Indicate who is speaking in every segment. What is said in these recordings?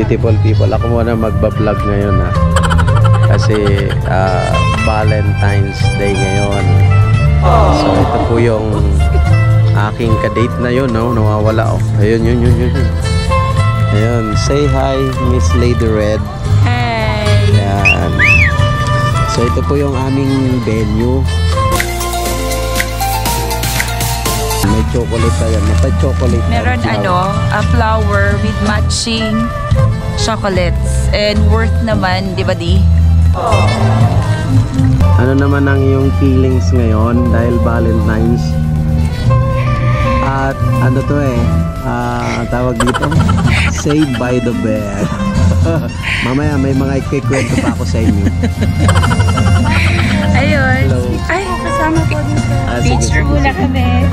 Speaker 1: beautiful people. Ako muna magbablog ngayon ha. Kasi Valentine's Day ngayon. So ito po yung aking kadate na yun, no? Nawawala oh. Ayun, yun. Ayun, say hi Miss Lady Red.
Speaker 2: Hi.
Speaker 1: Yan. So ito po yung aming venue. May chocolate tayo. Mata chocolate.
Speaker 2: Meron a flower with matching chocolates. And worth naman, di ba di?
Speaker 1: Ano naman ang iyong feelings ngayon dahil Valentine's? At ano to tawag dito? Saved by the Bell. Mamaya may mga ikikwento pa ako sa inyo.
Speaker 2: Ayun.
Speaker 1: Hello.
Speaker 2: Ay, kasama ko dito.
Speaker 1: Picture
Speaker 2: muna kami.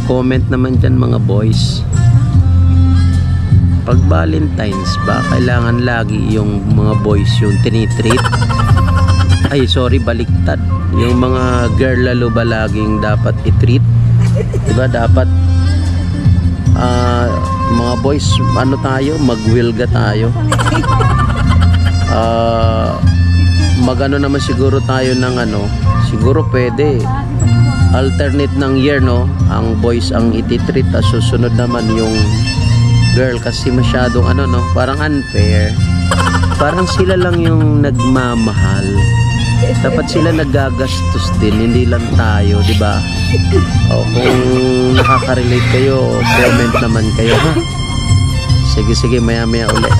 Speaker 1: Comment naman dyan mga boys. Pag Valentine's ba, kailangan lagi yung mga boys yung tinitreat? Ay, sorry, baliktad. Yung mga girl lalo ba laging dapat i-treat? Diba dapat mga boys, ano tayo? Magwilga tayo. Magano naman siguro tayo ng siguro pwede. Alternate ng year, no? Ang boys ang ititreat, at susunod naman yung girl, kasi masyadong no? Parang unfair. Parang sila lang yung nagmamahal. Dapat sila nagagastos din, hindi lang tayo, di ba? O kung nakaka-relate kayo, comment naman kayo, ha? Sige, maya-maya ulit.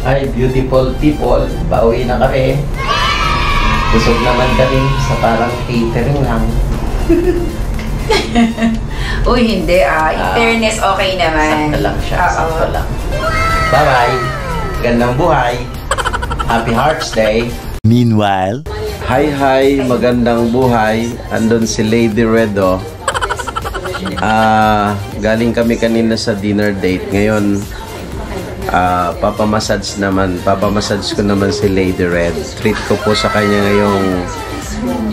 Speaker 1: Hi beautiful people, pauwi na kami. Busog naman kami sa parang catering lang.
Speaker 2: Uy, hindi in fairness, okay naman.
Speaker 1: Sakto lang siya, sakto lang. Bye bye, gandang buhay. Happy Hearts Day.
Speaker 3: Meanwhile,
Speaker 1: hi, magandang buhay. Andun si Lady Red oh. Galing kami kanina sa dinner date. Ngayon papamassage ko naman si Lady Red. Treat ko po sa kanya ngayong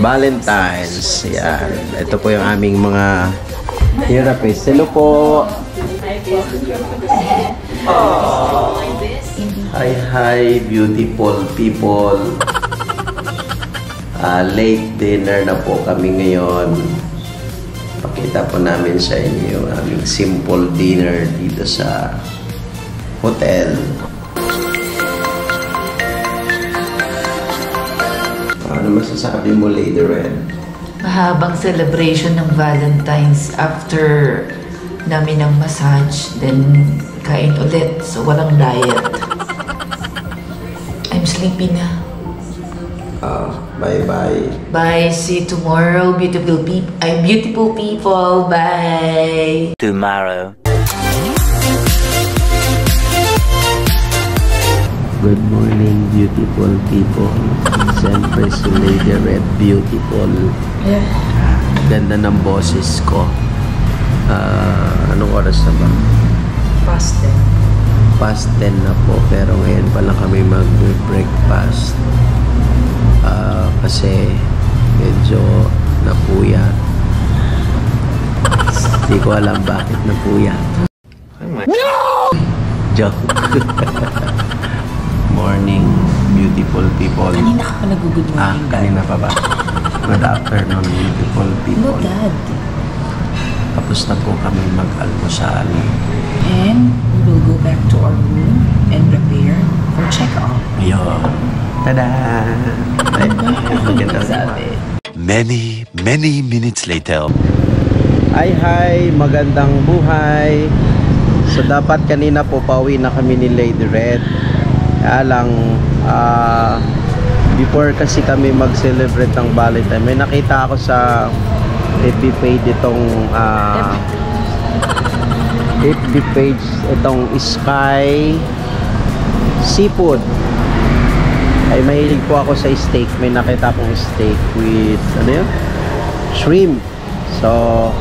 Speaker 1: Valentine's. Yan. Ito po yung aming mga therapist. Hello po. Hi beautiful people. Late dinner na po kami ngayon. Pakita po namin sa inyo yung aming simple dinner dito sa hotel. Ano masasabi mo, Lady Red?
Speaker 4: Mahabang celebration ng Valentine's after namin ng massage, then kain ulit, so walang diet. I'm sleepy na.
Speaker 1: Bye.
Speaker 4: Bye, see you tomorrow, beautiful people. Bye.
Speaker 3: tomorrow.
Speaker 1: Good morning, beautiful people. Siyempre si Lady Red, beautiful.
Speaker 4: Yeah.
Speaker 1: Ganda ng boses ko. Anong oras na ba?
Speaker 4: Past 10.
Speaker 1: Past 10 na po, pero ngayon pa lang kami mag-breakfast. Kasi medyo napuyat. Hindi ko alam bakit napuyat. No! Joke. Morning, beautiful people.
Speaker 4: Kanina ka pa nag-good morning.
Speaker 1: Kanina pa ba? Good afternoon, beautiful people.
Speaker 4: No, Dad.
Speaker 1: Tapos na po kami mag-almusal.
Speaker 4: And we will go back to our room and prepare for check-out.
Speaker 1: Ayun. Tada! Maganda
Speaker 4: Sabi.
Speaker 3: Many minutes later.
Speaker 1: Hi! Magandang buhay! So dapat kanina po pauwi na kami ni Lady Red. Kaya lang before kasi kami mag-celebrate ng Valentine, may nakita ako sa FB page itong FB page itong Sky Seafood. Ay mahilig po ako sa steak. May nakita akong steak with shrimp. So,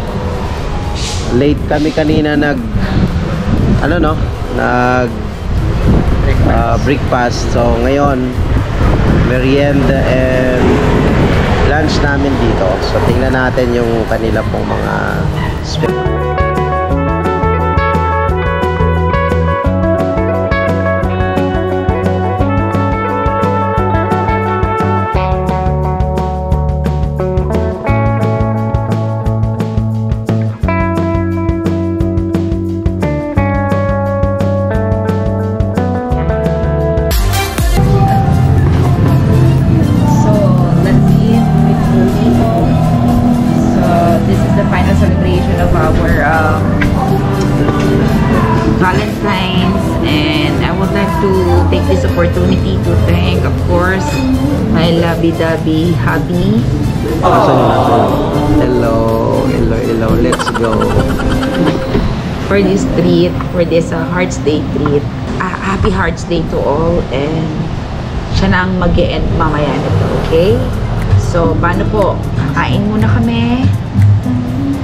Speaker 1: late kami kanina nag breakfast. So, ngayon merienda and lunch namin dito. So, tingnan natin yung kanila pong mga
Speaker 4: Valentine's, and I would like to take this opportunity to thank, of course, my lovey-dovey hubby.
Speaker 1: Hello. Let's go.
Speaker 4: For this treat, for this Hearts Day treat. Happy Hearts Day to all, and siya na ang mag-e-end mamaya nito, okay? So, paano po? Kakain muna kami.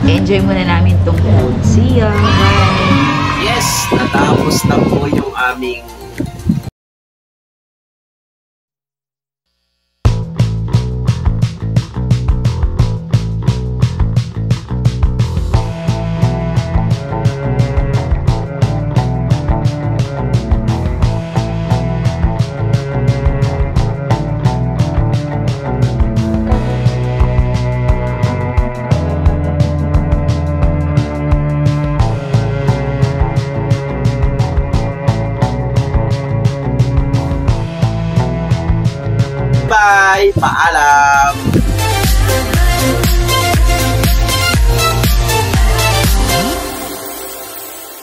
Speaker 4: Enjoy muna namin tong food. See ya! Bye!
Speaker 1: Yes, natapos na po yung aming paalam.